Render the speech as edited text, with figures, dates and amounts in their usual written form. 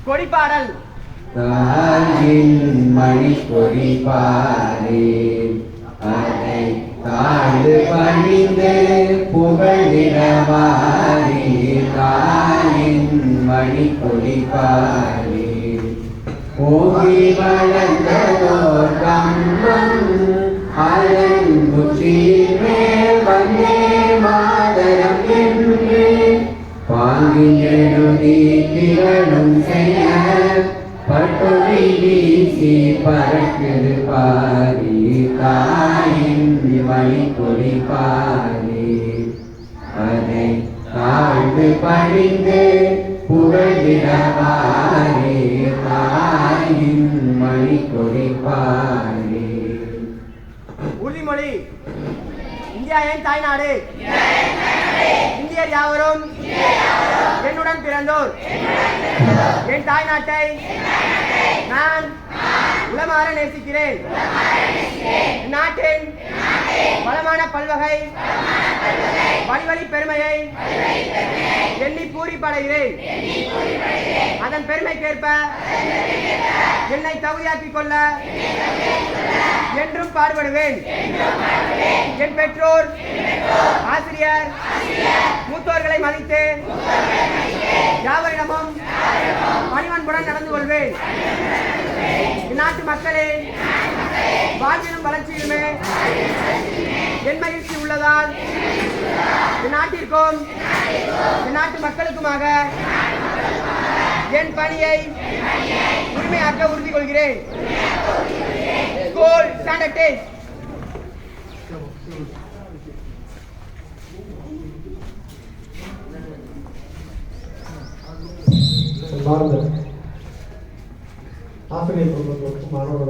கொடிப்பாடல் மணி கொடிப்பாரே அதை தாழ்ந்து பணிந்து புகழிடவாரே தாயின் மணி கொடிப்பாரே போகி வளர்ந்ததோர் கம்பம் அதன் முற்றில் மேல் வந்தே மாதரம் என்று பாங்கி எழுதி திகழும் செய்ய பட்டொலி வீசி பறக்குது பாரி தாயின் மணி கொடி பாரி அதை தாழ்ந்து பணிந்து புகழிடவாரே தாயின் மணி கொடி பாரி. உறுதிமொழி. இந்தியா என் தாய்நாடு. இந்தியர் யாவரும் என்னுடன் பிறந்தோர். என் தாய்நாட்டை நான் உளமாற நேசிக்கிறேன். நாட்டின் வளமான பல்வகை வழிவழி பெருமையை எண்ணி பூரிப்படைகிறேன். அதன் பெருமைக்கேற்ப என்னை தகுதியாக்கிக் கொள்ள என்றும் பாடுபடுவேன். என் பெற்றோர் ஆசிரியர் மூத்தோர்களை மதித்து யாவரிடமும் பணிவன்புடன் நடந்து கொள்வேன். இந்நாட்டு மக்களின் வாழ்விலும் வளர்ச்சியிலுமே என் மகிழ்ச்சி உள்ளதால் இந்நாட்டிற்கும் இந்நாட்டு மக்களுக்குமாக என் பணியை உரிமையாக்க உறுதி கொள்கிறேன். School standard taste. ஆசிரியர் மாணவர்கள்